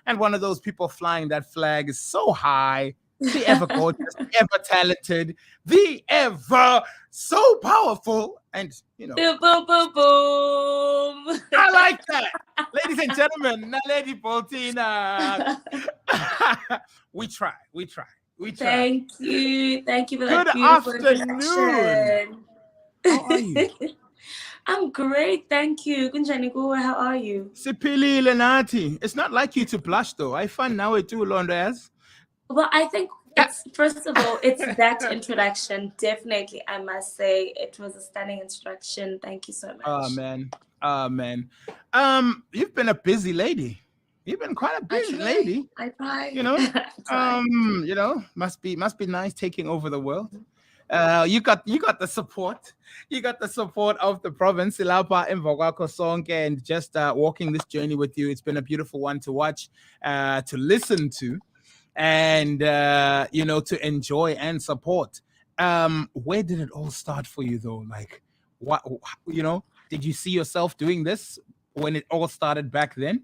and one of those people flying that flag is so high, the ever gorgeous, the ever talented, the ever so powerful, and Boom, boom, boom, boom. I like that. Ladies and gentlemen, Naledi Boltina. We try. Thank you for Good that beautiful afternoon. introduction. How are you? I'm great, thank you. Kunjani kuwe, how are you? Sipili Lenati. It's not like you to blush though. I find now it too, Londres. Well, I think it's, first of all, it's that introduction. Definitely, I must say it was a stunning introduction. Thank you so Oh much. man. Oh man. You've been a busy lady. You've been quite a I busy try. lady. I try. You know. I try. Must be nice taking over the world. You got the support. You got the support of the province, Silapa and Vogako Sonke, and just walking this journey with you. It's been a beautiful one to watch, to listen to, and to enjoy and support. Where did it all start for you though? Like, what did you see yourself doing this when it all started back then?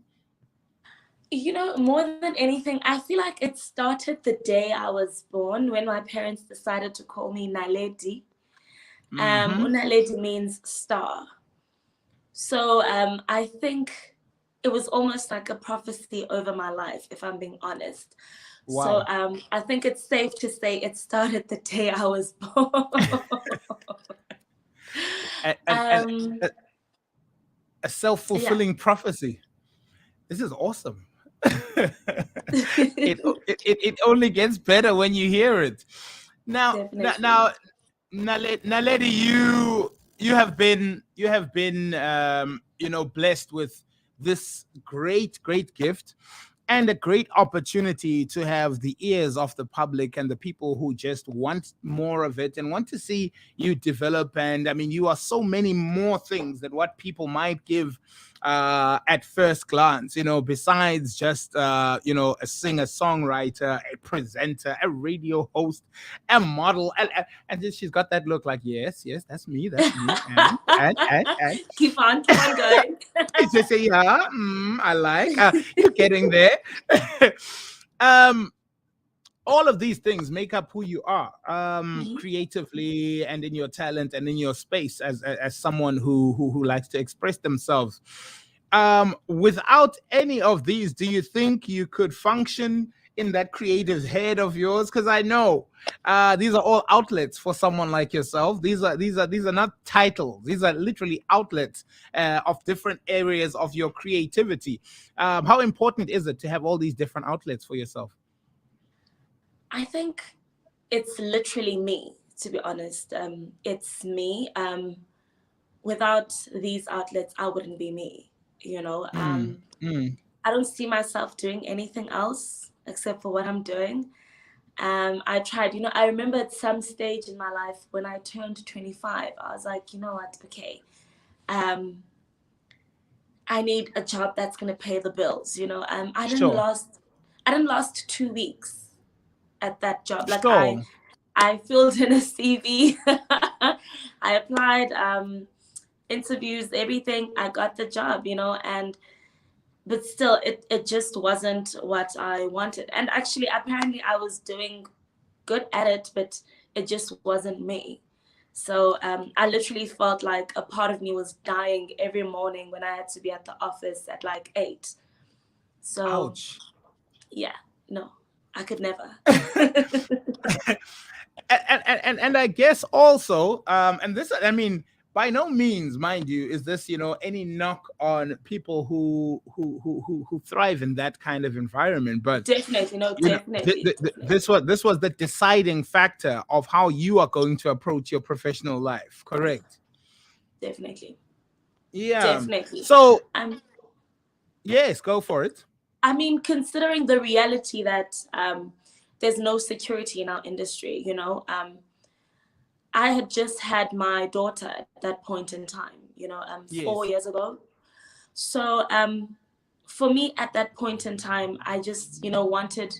More than anything, I feel like it started the day I was born when my parents decided to call me Naledi. Mm-hmm. Naledi means star. So I think it was almost like a prophecy over my life, if I'm being honest. So Wow. I think it's safe to say it started the day I was born. And um, a yeah. self-fulfilling prophecy. This is awesome. It only gets better when you hear it. Now now Definitely. now, Naledi, you have been blessed with this great gift and a great opportunity to have the ears of the public and the people who just want more of it and want to see you develop. And I mean, you are so many more things than what people might give at first glance, besides just a singer songwriter, a presenter, a radio host, a model. And then she's got that look like, yes, that's me, and Keep on going. it's just say, yeah, I like, you're getting there. um all of these things make up who you are, Mhm. creatively and in your talent and in your space as someone who likes to express themselves. Without any of these, do you think you could function in that creative head of yours? Because I know these are all outlets for someone like yourself. These are not titles. These are literally outlets of different areas of your creativity. How important is it to have all these different outlets for yourself? I think it's literally me, to be honest. It's me. Without these outlets, I wouldn't be me. You know, Mm, um, mm. I don't see myself doing anything else except for what I'm doing. I tried, I remember at some stage in my life when I turned 25, I was like, you know what, okay, um, I need a job that's gonna pay the bills. Sure, I didn't last 2 weeks at that job. Like sure. I filled in a CV, I applied, interviews, everything. I got the job, and but still it just wasn't what I wanted. And actually, apparently, I was doing good at it, but it just wasn't me. So I literally felt like a part of me was dying every morning when I had to be at the office at like 8. So Ouch. yeah, no, I could never. And I guess also, and this, I mean, by no means, mind you, is this any knock on people who thrive in that kind of environment, but Definitely, no, definitely, definitely, this was the deciding factor of how you are going to approach your professional life, correct? definitely, Yeah. definitely. So I'm yes, go for it. I mean, considering the reality that there's no security in our industry, I had just had my daughter at that point in time, 4 Yes. years ago. So for me at that point in time, I just, wanted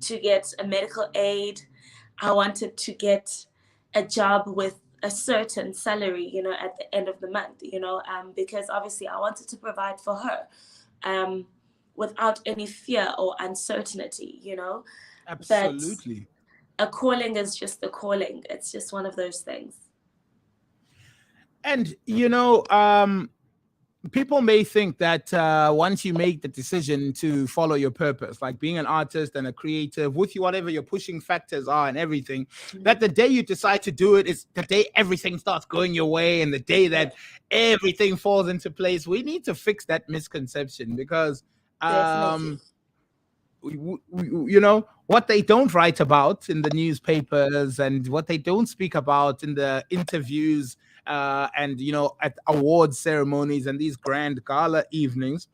to get a medical aid. I wanted to get a job with a certain salary, at the end of the month, because obviously I wanted to provide for her. Um, without any fear or uncertainty, you know. But Absolutely. a calling is just a calling. It's just one of those things. And people may think that once you make the decision to follow your purpose, like being an artist and a creative, with you, whatever your pushing factors are and everything, that the day you decide to do it is the day everything starts going your way and the day Yeah, that everything falls into place. We need to fix that misconception because definitely. what they don't write about in the newspapers and what they don't speak about in the interviews, and at award ceremonies and these grand gala evenings,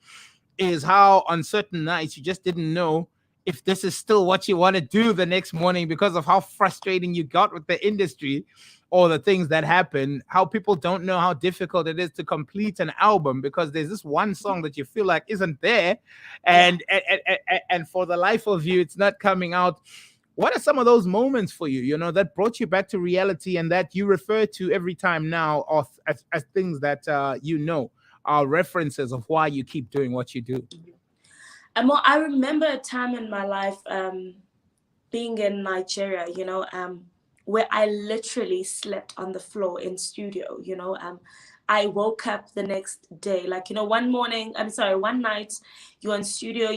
is how on certain nights you just didn't know if this is still what you want to do the next morning because of how frustrating you got with the industry or the things that happen. How people don't know how difficult it is to complete an album because there's this one song that you feel like isn't there, Yeah. and for the life of you it's not coming out. What are some of those moments for you, that brought you back to reality and that you refer to every time now, or as things that are references of why you keep doing what you do? And more, I remember a time in my life, being in Nigeria, where I literally slept on the floor in studio, I woke up the next day, like, one night you're in studio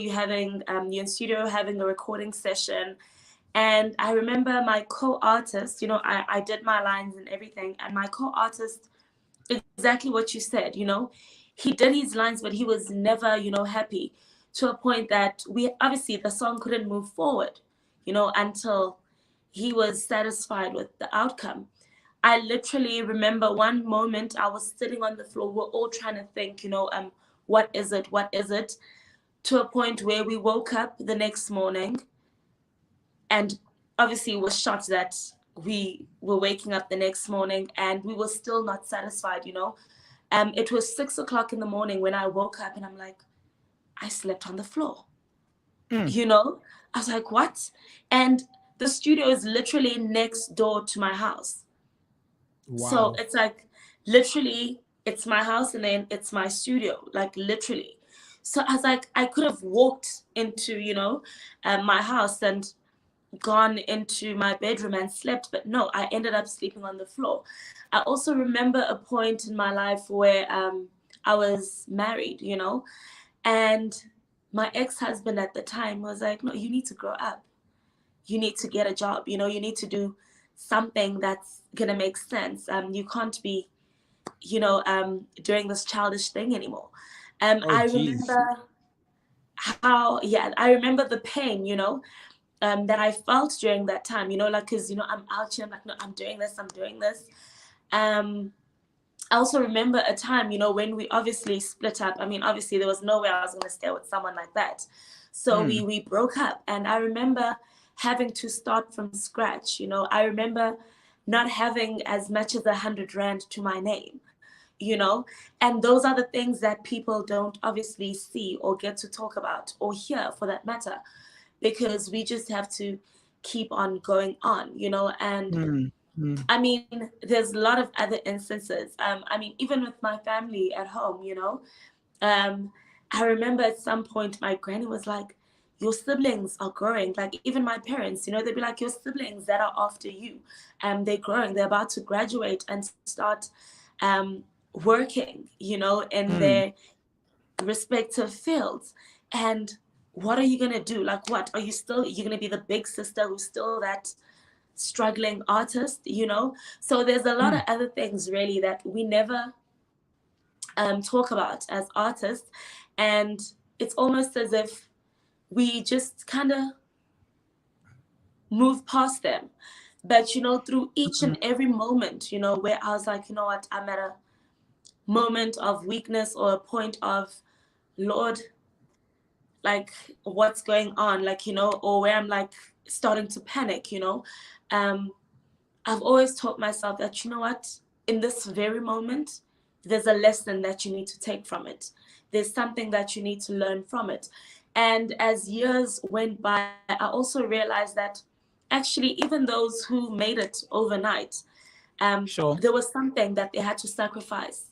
having a recording session. And I remember my co-artist, I did my lines and everything, and my co-artist, exactly what you said, he did his lines, but he was never, happy, to a point that we obviously the song couldn't move forward, until he was satisfied with the outcome. I literally remember one moment I was sitting on the floor, we're all trying to think, what is it? What is it? To a point where we woke up the next morning, and obviously it was shocked that we were waking up the next morning and we were still not satisfied. It was 6 o'clock in the morning when I woke up and I'm like, I slept on the floor. Mm. I was like, what? And the studio is literally next door to my house. So Wow. it's like literally it's my house and then it's my studio, like literally. So I was like, I could have walked into, my house and gone into my bedroom and slept, but no, I ended up sleeping on the floor. I also remember a point in my life where I was married, and my ex-husband at the time was like, no, you need to grow up. You need to get a job, you need to do something that's gonna make sense. You can't be, doing this childish thing anymore. Oh, I geez. remember I remember the pain, that I felt during that time, like, because, I'm out here, I'm like, no, I'm doing this, I'm doing this. Um, I also remember a time, when we obviously split up. I mean, obviously, there was no way I was going to stay with someone like that. So we, Mm. we broke up. And I remember having to start from scratch. I remember not having as much as 100 Rand to my name, and those are the things that people don't obviously see or get to talk about or hear for that matter, because we just have to keep on going on, and Mm. Mm. I mean, there's a lot of other instances. I mean, even with my family at home, um, I remember at some point my granny was like, your siblings are growing. Like, even my parents, they'd be like, your siblings that are after you, they're growing, they're about to graduate and start working, in Mm. their respective fields. And what are you going to do? Like, what are you going to be the big sister who's still that struggling artist, So there's a lot of Mm. other things really that we never talk about as artists. And it's almost as if we just kind of move past them. But, through each Mm. and every moment, where I was like, you know what, I'm at a moment of weakness or a point of, Lord, like, what's going on? Like, or where I'm like starting to panic, um, I've always taught myself that, you know what, in this very moment, there's a lesson that you need to take from it. There's something that you need to learn from it. And as years went by, I also realized that actually, even those who made it overnight, Sure. there was something that they had to sacrifice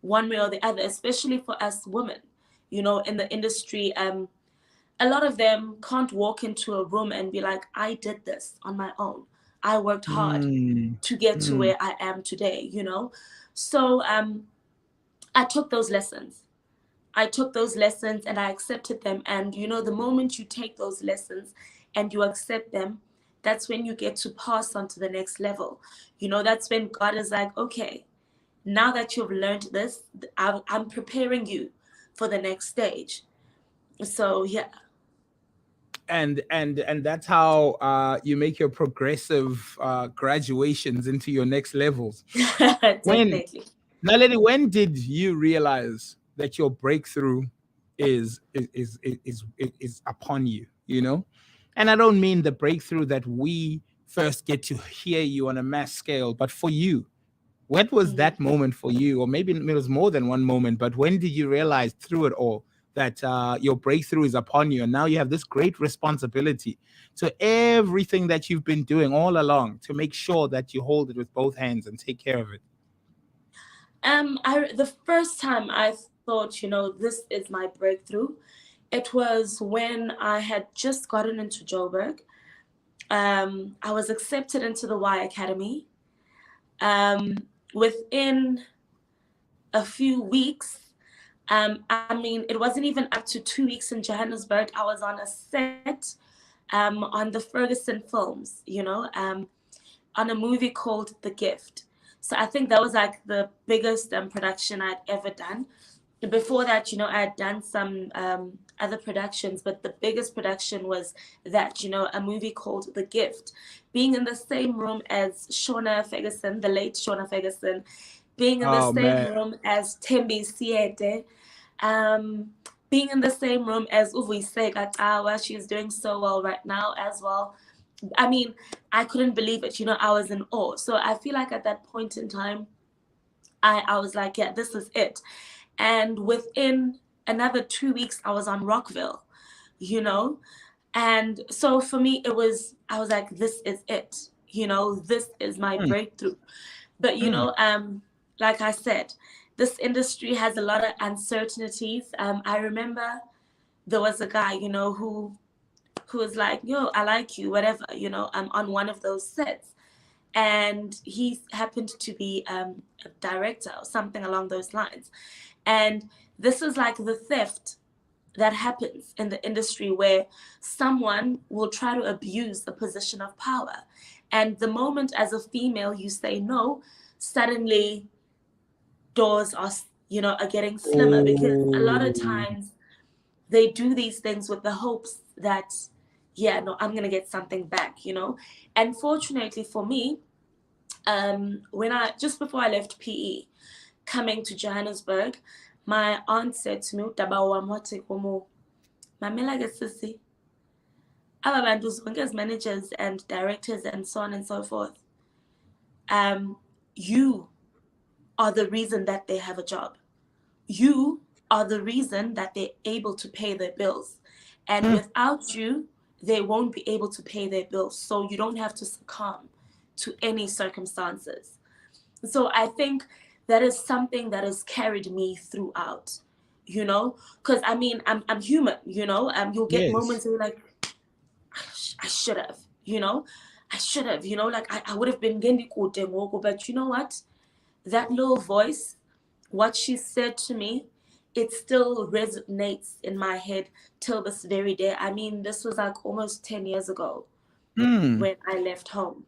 one way or the other, especially for us women, in the industry. a lot of them can't walk into a room and be like, I did this on my own. I worked hard Mm, to get to mm. where I am today, So I took those lessons. I took those lessons and I accepted them. And the moment you take those lessons and you accept them, that's when you get to pass on to the next level. That's when God is like, okay, now that you've learned this, I'm preparing you for the next stage. So yeah. And that's how you make your progressive graduations into your next levels. When Definitely. Naledi, when did you realize that your breakthrough is upon you? And I don't mean the breakthrough that we first get to hear you on a mass scale, but for you, what was Mhm. that moment for you? Or maybe it was more than one moment, but when did you realize through it all that your breakthrough is upon you? And now you have this great responsibility to everything that you've been doing all along to make sure that you hold it with both hands and take care of it. The first time I thought, this is my breakthrough, it was when I had just gotten into Joburg. I was accepted into the Y Academy. Within a few weeks, I mean, it wasn't even up to 2 weeks in Johannesburg. I was on a set on the Ferguson films, on a movie called The Gift. So I think that was like the biggest production I'd ever done. Before that, I had done some other productions, but the biggest production was that, a movie called The Gift. Being in the same room as Shauna Ferguson, the late Shauna Ferguson, being in the Oh same man. room as Tembi Siete, um, being in the same room as Uvuyise Gatawa, she's doing so well right now as well. I mean, I couldn't believe it. I was in awe. So I feel like at that point in time, I was like, yeah, this is it. And within another 2 weeks, I was on Rockville, you know? And so for me, I was like, this is it. This is my Mm, breakthrough. But, mm. like I said, this industry has a lot of uncertainties. I remember there was a guy, who was like, yo, I like you, whatever, I'm on one of those sets. And he happened to be a director or something along those lines. And this is like the theft that happens in the industry where someone will try to abuse a position of power. And the moment as a female you say no, suddenly doors are getting slimmer because a lot of Oh. times they do these things with the hopes that, yeah, no, I'm going to get something back. And fortunately for me, when I just before I left PE, coming to Johannesburg, my aunt said to me, "Utabawa mote komo, mamela ke sisi, aba bantu zonke as managers and directors and so on and so forth. Um, you are the reason that they have a job. You are the reason that they're able to pay their bills, and Mm. without you, they won't be able to pay their bills. So you don't have to succumb to any circumstances." So I think that is something that has carried me throughout, because I mean, I'm human, you'll get Yes. moments where you're like, I should have, I should have, like I would have been Gendi Kote, but you know what? That little voice, what she said to me, it still resonates in my head till this very day. I mean, this was like almost 10 years ago Mm. when I left home.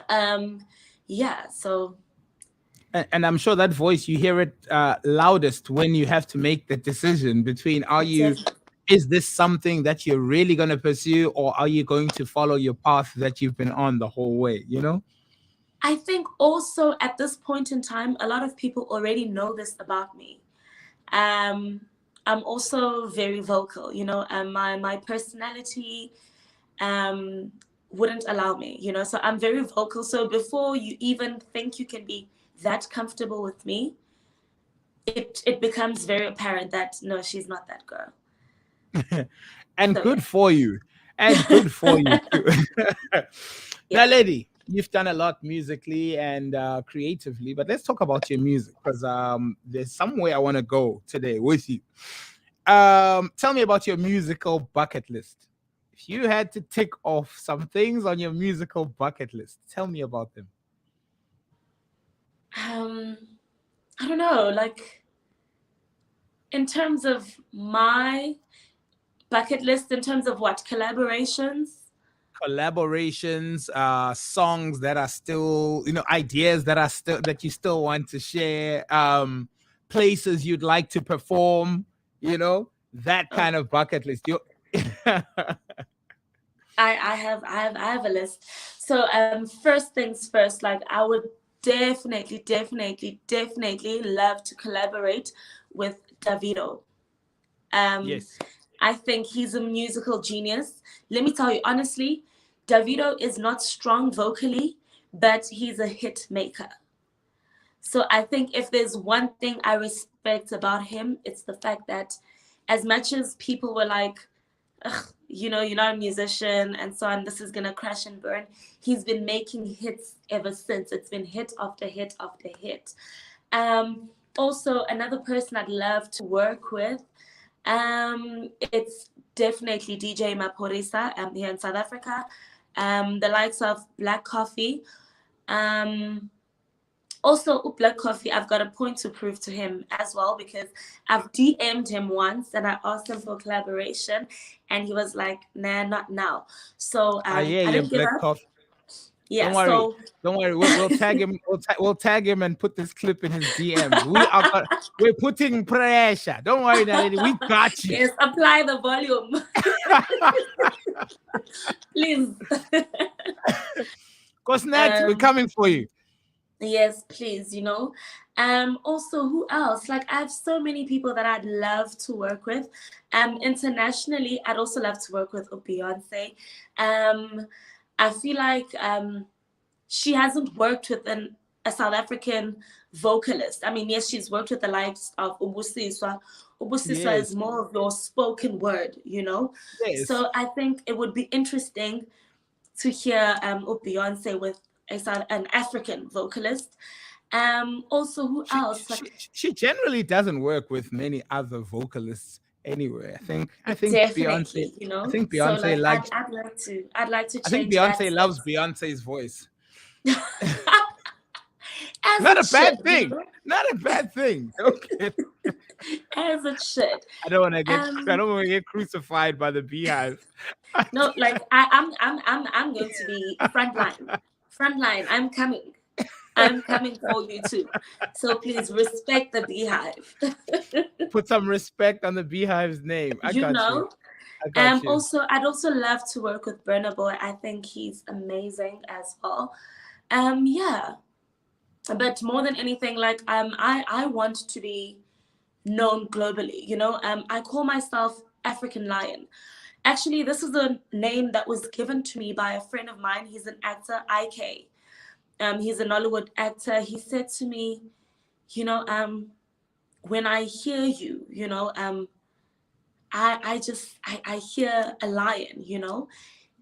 Um, yeah, so And I'm sure that voice you hear it loudest when you have to make the decision between definitely. is this something that you're really going to pursue, or are you going to follow your path that you've been on the whole way? I think also at this point in time, a lot of people already know this about me. Um, I'm also very vocal, and my personality um, wouldn't allow me, so I'm very vocal. So before you even think you can be that comfortable with me, it becomes very apparent that no, she's not that girl. And So good for you. And good for you too. Now, yeah, lady, you've done a lot musically and creatively, but let's talk about your music because there's somewhere I want to go today with you. Tell me about your musical bucket list. If you had to tick off some things on your musical bucket list, tell me about them. Um, I don't know, like in terms of my bucket list, in terms of what collaborations. Collaborations, songs that are still, ideas that are still that you still want to share, places you'd like to perform, that Oh, kind of bucket list. You I have a list. So first things first, like I would definitely love to collaborate with Davido. Um, Yes. I think he's a musical genius. Let me tell you honestly, Davido is not strong vocally, but he's a hit maker. So I think if there's one thing I respect about him, it's the fact that as much as people were like, ugh, you're not a musician and so on, this is gonna crash and burn. He's been making hits ever since. It's been hit after hit after hit. Also, another person I'd love to work with, it's definitely DJ Maporisa here in South Africa. The likes of Black Coffee. Um, Also, Black Coffee, I've got a point to prove to him as well because I've DM'd him once and I asked him for collaboration and he was like, nah, not now. So I hear I you, didn't give Black up. Coffee. Yeah, Don't worry. so Don't worry. We'll tag him. We'll tag him and put this clip in his DMs. We're putting pressure. Don't worry, Naledi. We got you. yes, apply the volume, please. Cosnet, we're um, coming for you. yes, please. Also, who else? Like, I have so many people that I'd love to work with. Internationally, I'd also love to work with Beyonce. Um, I feel like she hasn't worked with a South African vocalist. I mean, yes, she's worked with the likes of Ubusiswa. Ubusiswa is Yes. more of your spoken word. Yes. So I think it would be interesting to hear Beyonce with an African vocalist. Also, who She, else? she Like, she generally doesn't work with many other vocalists anyway. I think Beyonce. definitely, I think So Beyonce like, likes. I'd like to I think change that Beyonce loves space. Beyonce's voice. As Not it a bad should, thing. Not a bad thing. Okay. as it should. I don't want to get. I Um, don't want to get crucified by the beehive. no, like I'm going to be frontline. Frontline, I'm coming. I'm coming for you too. So please respect the beehive. Put some respect on the beehive's name. I you got you. know. I got you. Also, I'd also love to work with Burna Boy. I think he's amazing as well. Yeah. But more than anything, like I want to be known globally. I call myself African Lion. Actually, this is a name that was given to me by a friend of mine. He's an actor, IK. He's a Nollywood actor. He said to me, you know, when I hear you, I hear a lion.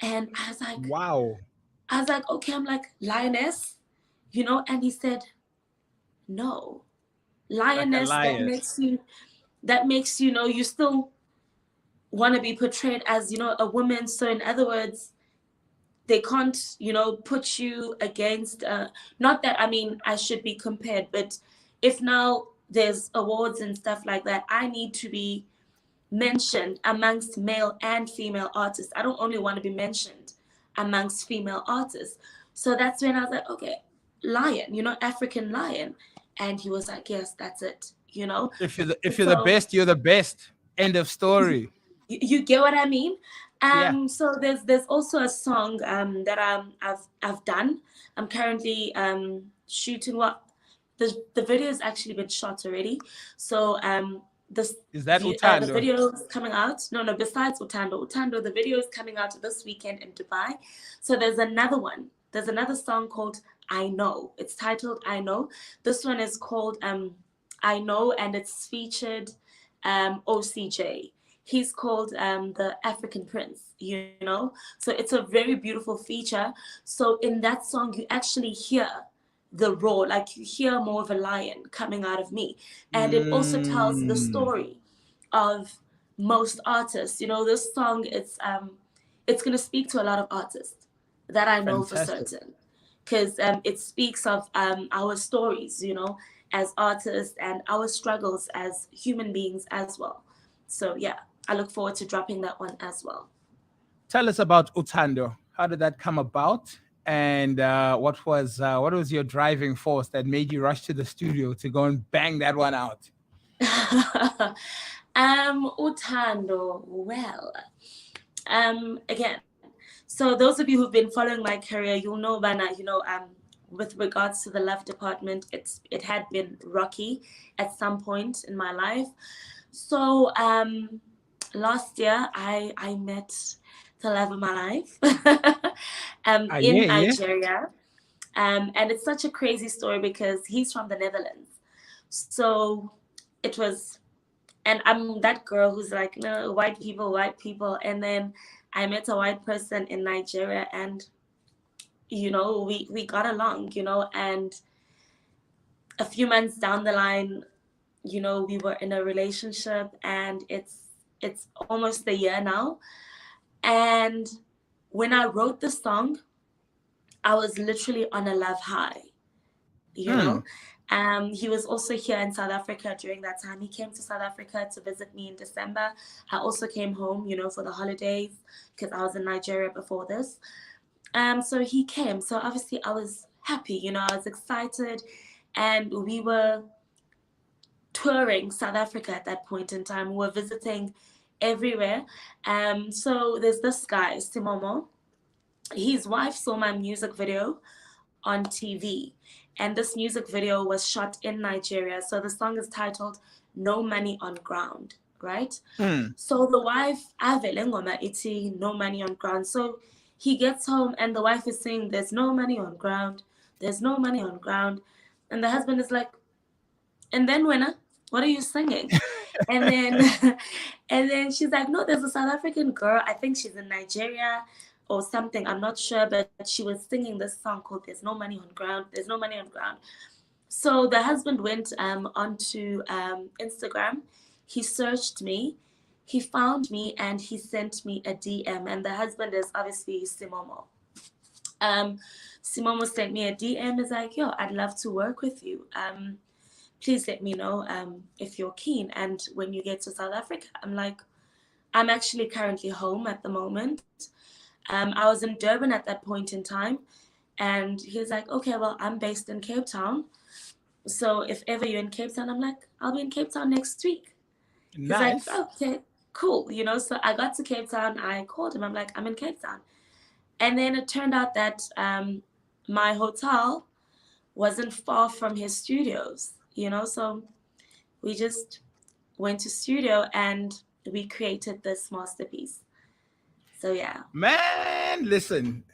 And Wow. I was like, okay, I'm like, lioness, and he said, no, Like a lioness, that lion. makes you still want to be portrayed as, a woman. So in other words, they can't, put you against, not that, I mean, I should be compared, but if now there's awards and stuff like that, I need to be mentioned amongst male and female artists. I don't only want to be mentioned amongst female artists. So that's when I was like, okay, lion, African lion. And he was like, yes, that's it. If you're the So best, you're the best. End of story. you get what I mean? Yeah. So there's also a song that I've done. I'm currently shooting what the video has actually been shot already. So this Is that the Utando? video is coming out. No, besides Utando, the video is coming out this weekend in Dubai. So there's another one. There's another song called I Know. It's titled I Know. This one is called I Know, and it's featured OCJ. He's called the African Prince. So it's a very beautiful feature. So in that song, you actually hear the roar, like you hear more of a lion coming out of me. And it also tells the Mm. story of most artists. You know, this song, it's gonna speak to a lot of artists that I know for Fantastic. certain, because it speaks of our stories, you know, as artists and our struggles as human beings as well. So yeah, I look forward to dropping that one as well. Tell us about Utando. How did that come about? And what was your driving force that made you rush to the studio to go and bang that one out? Utando, well, again, so those of you who've been following my career, you'll know by now, you know, with regards to the love department, it had been rocky at some point in my life. So last year I met the love of my life Ah, yeah, in yeah. Nigeria. And it's such a crazy story because he's from the Netherlands. So it was, and I'm that girl who's like, no, white people, white people. And then I met a white person in Nigeria, and you know, we got along, you know, and a few months down the line, you know, we were in a relationship, and it's almost a year now. And when I wrote the song, I was literally on a love high, you know. Hmm. He was also here in South Africa during that time. He came to South Africa to visit me in December. I also came home, you know, for the holidays because I was in Nigeria before this. So he came. So obviously I was happy, you know, I was excited, and we were touring South Africa at that point in time. We were visiting everywhere. So there's this guy, Simomo. His wife saw my music video on TV, and this music video was shot in Nigeria. So the song is titled No Money on Ground, right? Hmm. So the wife, Ave Lengoma iti, no money on ground. So he gets home and the wife is saying, there's no money on ground, there's no money on ground. And the husband is like, and then winner, what are you singing? And then and then she's like, no, there's a South African girl, I think she's in Nigeria or something, I'm not sure, but she was singing this song called There's No Money on Ground, There's No Money on Ground. So the husband went onto Instagram, he searched me, he found me, and he sent me a DM. And the husband is obviously Simomo. um Simomo sent me a DM, is like, yo, I'd love to work with you, please let me know if you're keen, and when you get to South Africa. I'm like, I'm actually currently home at the moment. I was in Durban at that point in time. And he was like, okay, well, I'm based in Cape Town. So if ever you're in Cape Town, I'm like, I'll be in Cape Town next week. He's like, Nice. okay, cool. You know, so I got to Cape Town. I called him. I'm like, I'm in Cape Town. And then it turned out that my hotel wasn't far from his studios, you know, so we just went to studio and we created this masterpiece. So yeah. Man, listen.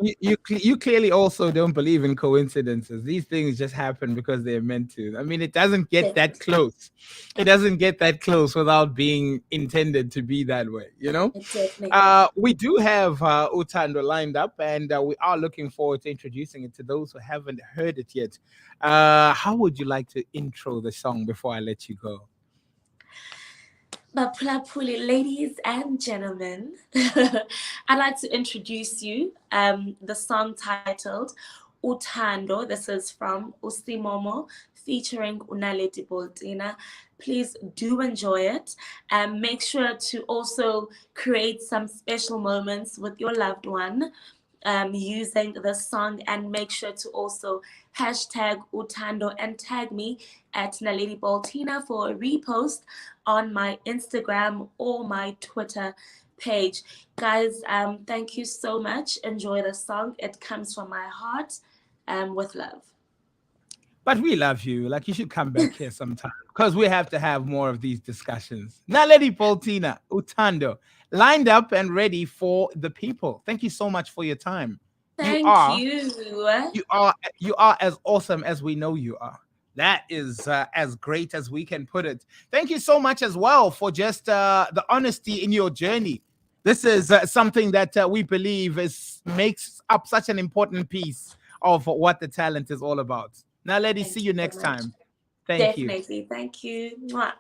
You clearly also don't believe in coincidences. These things just happen because they're meant to. I mean, it doesn't get that Definitely. close. It doesn't get that close without being intended to be that way. You know. It definitely. We do have Utando lined up, and we are looking forward to introducing it to those who haven't heard it yet. How would you like to intro the song before I let you go? Bapulapuli, ladies and gentlemen, I'd like to introduce you the song titled Utando. This is from Usimomo featuring Naledi Boltina. Please do enjoy it. Make sure to also create some special moments with your loved one using the song, and make sure to also hashtag Utando and tag me at Naledi Boltina for a repost on my Instagram or my Twitter page. Guys, thank you so much. Enjoy the song. It comes from my heart with love. But we love you. Like you should come back here sometime because we have to have more of these discussions. Naledi Boltina, Utando, lined up and ready for the people. Thank you so much for your time. You Thank are you. you are as awesome as we know you are. That is as great as we can put it. Thank you so much as well for just the honesty in your journey. This is something that we believe is makes up such an important piece of what the talent is all about. Now, ladies, see Thank you you so next much. time. Thank you. Definitely. Thank you. Mwah.